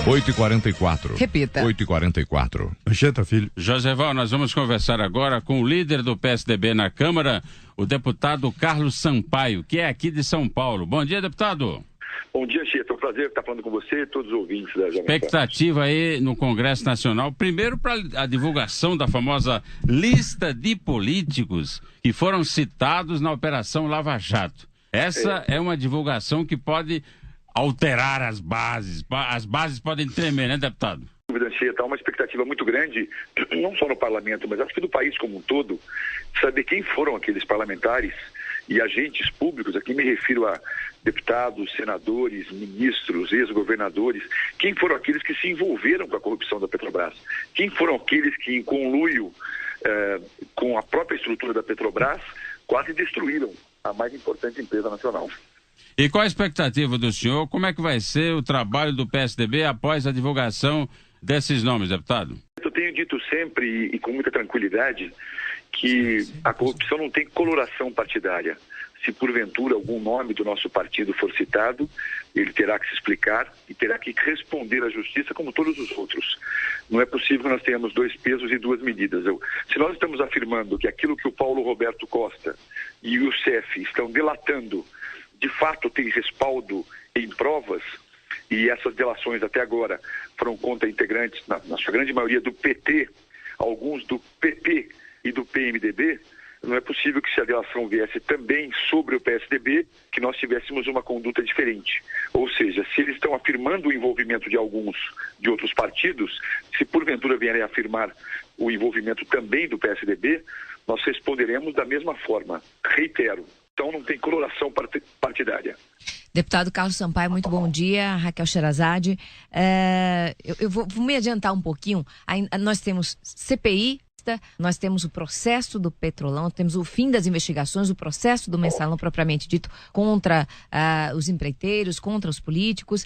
8h44. Repita. 8h44. Anchieta, filho. Joseval, nós vamos conversar agora com o líder do PSDB na Câmara, o deputado Carlos Sampaio, que é aqui de São Paulo. Bom dia, deputado. Bom dia, Anchieta. É um prazer estar falando com você e todos os ouvintes da Jovem Pan. Expectativa aí no Congresso Nacional, primeiro para a divulgação da famosa lista de políticos que foram citados na Operação Lava Jato. Essa é uma divulgação que pode alterar as bases podem tremer, né, deputado? Anchieta, há uma expectativa muito grande, não só no parlamento, mas acho que do país como um todo, de saber quem foram aqueles parlamentares e agentes públicos. Aqui me refiro a deputados, senadores, ministros, ex-governadores, quem foram aqueles que se envolveram com a corrupção da Petrobras, quem foram aqueles que, em conluio com a própria estrutura da Petrobras, quase destruíram a mais importante empresa nacional. E qual a expectativa do senhor? Como é que vai ser o trabalho do PSDB após a divulgação desses nomes, deputado? Eu tenho dito sempre e com muita tranquilidade que a corrupção não tem coloração partidária. Se porventura algum nome do nosso partido for citado, ele terá que se explicar e terá que responder à justiça como todos os outros. Não é possível que nós tenhamos dois pesos e duas medidas. Se nós estamos afirmando que aquilo que o Paulo Roberto Costa e o CEF estão delatando de fato tem respaldo em provas, e essas delações até agora foram contra integrantes, na sua grande maioria, do PT, alguns do PP e do PMDB, não é possível que se a delação viesse também sobre o PSDB, que nós tivéssemos uma conduta diferente. Ou seja, se eles estão afirmando o envolvimento de alguns de outros partidos, se porventura vierem a afirmar o envolvimento também do PSDB, nós responderemos da mesma forma. Reitero, então não tem coloração partidária. Deputado Carlos Sampaio, muito bom dia. Raquel Sherazade. Eu vou me adiantar um pouquinho. Nós temos CPI, nós temos o processo do Petrolão, temos o fim das investigações, o processo do Mensalão propriamente dito contra os empreiteiros, contra os políticos.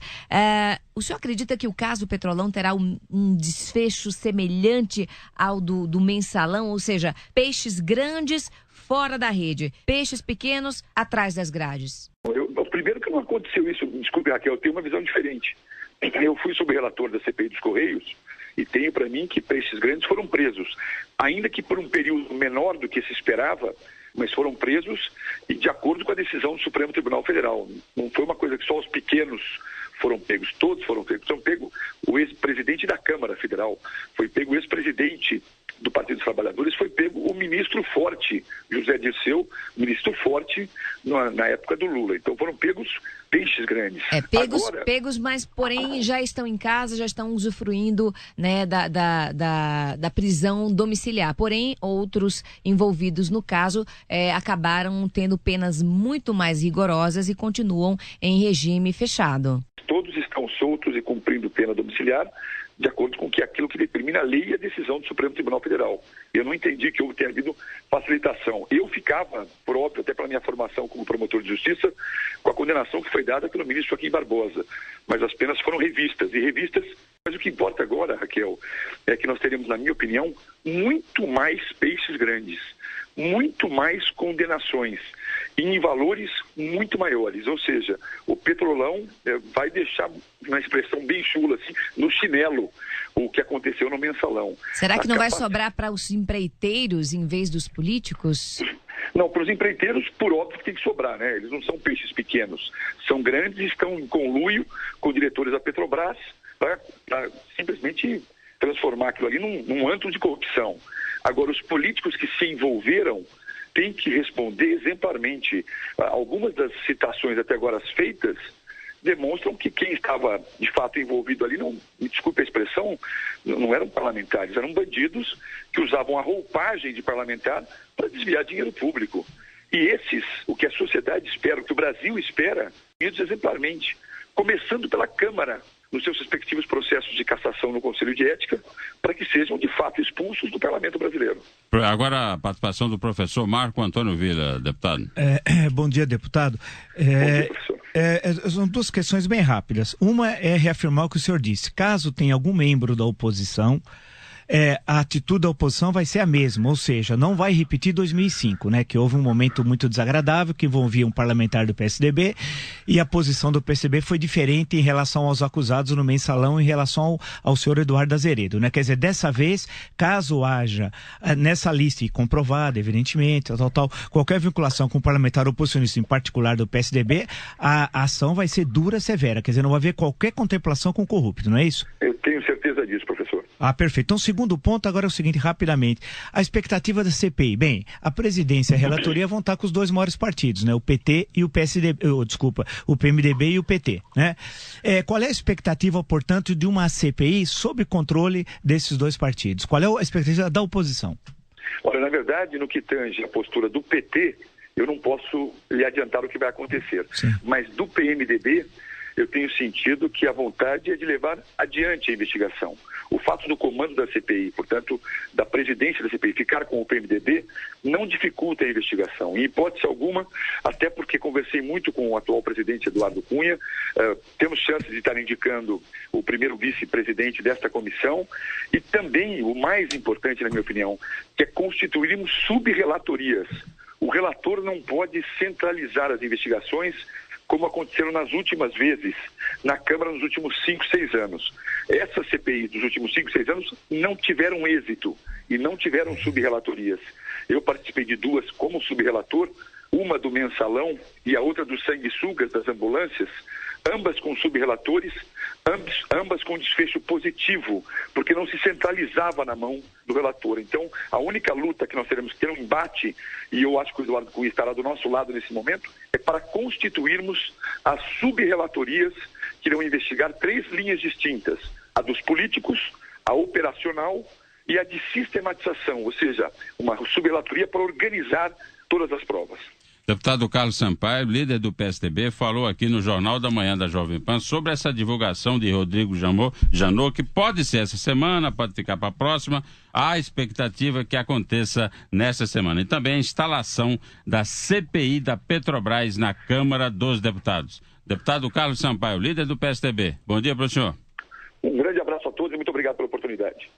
O senhor acredita que o caso Petrolão terá um desfecho semelhante ao do Mensalão? Ou seja, peixes grandes fora da rede, peixes pequenos atrás das grades? Primeiro que não aconteceu isso, desculpe, Raquel, eu tenho uma visão diferente. Eu fui subrelator da CPI dos Correios e tenho para mim que peixes grandes foram presos, ainda que por um período menor do que se esperava, mas foram presos e de acordo com a decisão do Supremo Tribunal Federal. Não foi uma coisa que só os pequenos foram pegos, todos foram pegos. Foram pego o ex-presidente da Câmara Federal, foi pego o ex-presidente do Partido dos Trabalhadores, foi pego o ministro Forte, José Dirceu, ministro Forte, na época do Lula. Então foram pegos peixes grandes. Pegos, mas porém já estão em casa, já estão usufruindo, né, da prisão domiciliar. Porém, outros envolvidos no caso acabaram tendo penas muito mais rigorosas e continuam em regime fechado. Todos estão soltos e cumprindo pena domiciliar, de acordo com aquilo que determina a lei e a decisão do Supremo Tribunal Federal. Eu não entendi que tenha havido facilitação. Eu ficava, por óbvio, até pela minha formação como promotor de justiça, com a condenação que foi dada pelo ministro Joaquim Barbosa. Mas as penas foram revistas. Mas o que importa agora, Raquel, é que nós teremos, na minha opinião, muito mais peixes grandes, muito mais condenações e em valores muito maiores. Ou seja, o Petrolão vai deixar, uma expressão bem chula, assim, no chinelo, o que aconteceu no Mensalão. Será que não vai sobrar para os empreiteiros em vez dos políticos? Não, para os empreiteiros, por óbvio, tem que sobrar, né? Eles não são peixes pequenos, são grandes e estão em conluio com diretores da Petrobras para simplesmente transformar aquilo ali num antro de corrupção. Agora, os políticos que se envolveram têm que responder exemplarmente. Algumas das citações até agora feitas demonstram que quem estava de fato envolvido ali, não, me desculpe a expressão, não eram parlamentares, eram bandidos que usavam a roupagem de parlamentar para desviar dinheiro público. E esses, o que a sociedade espera, o que o Brasil espera, exemplarmente, começando pela Câmara, nos seus respectivos processos de cassação no Conselho de Ética, para que sejam, de fato, expulsos do Parlamento Brasileiro. Agora a participação do professor Marco Antônio Villa, deputado. Bom dia, deputado. Bom dia, professor. São duas questões bem rápidas. Uma é reafirmar o que o senhor disse. Caso tenha algum membro da oposição a atitude da oposição vai ser a mesma, ou seja, não vai repetir 2005, né? Que houve um momento muito desagradável que envolvia um parlamentar do PSDB e a posição do PSDB foi diferente em relação aos acusados no mensalão em relação ao senhor Eduardo Azeredo, né? Quer dizer, dessa vez, caso haja nessa lista e comprovada, evidentemente, qualquer vinculação com o parlamentar oposicionista, em particular do PSDB, a ação vai ser dura, severa, quer dizer, não vai haver qualquer contemplação com corrupto, não é isso? Eu tenho certeza disso, professor. Perfeito. Então, o segundo ponto agora é o seguinte, rapidamente. A expectativa da CPI. Bem, a presidência e a relatoria vão estar com os dois maiores partidos, né? O PT e o PSDB, o PMDB e o PT, né? Qual é a expectativa, portanto, de uma CPI sob controle desses dois partidos? Qual é a expectativa da oposição? Olha, na verdade, no que tange a postura do PT, eu não posso lhe adiantar o que vai acontecer. Sim. Mas do PMDB, eu tenho sentido que a vontade é de levar adiante a investigação. O fato do comando da CPI, portanto, da presidência da CPI, ficar com o PMDB, não dificulta a investigação. Em hipótese alguma, até porque conversei muito com o atual presidente Eduardo Cunha, temos chances de estar indicando o primeiro vice-presidente desta comissão e também, o mais importante, na minha opinião, que é constituirmos sub-relatorias. O relator não pode centralizar as investigações como aconteceram nas últimas vezes na Câmara nos últimos 5, 6 anos. Essas CPIs dos últimos 5, 6 anos não tiveram êxito e não tiveram sub-relatorias. Eu participei de duas como sub-relator, uma do mensalão e a outra dos sanguessugas das ambulâncias, ambas com sub-relatores, ambas com desfecho positivo, porque não se centralizava na mão do relator. Então, a única luta que nós teremos que ter um embate, e eu acho que o Eduardo Cunha estará do nosso lado nesse momento, é para constituirmos as sub-relatorias que irão investigar 3 linhas distintas: a dos políticos, a operacional e a de sistematização, ou seja, uma sub-relatoria para organizar todas as provas. Deputado Carlos Sampaio, líder do PSDB, falou aqui no Jornal da Manhã da Jovem Pan sobre essa divulgação de Rodrigo Janot, que pode ser essa semana, pode ficar para a próxima. Há a expectativa que aconteça nessa semana. E também a instalação da CPI da Petrobras na Câmara dos Deputados. Deputado Carlos Sampaio, líder do PSDB. Bom dia para o senhor. Um grande abraço a todos e muito obrigado pela oportunidade.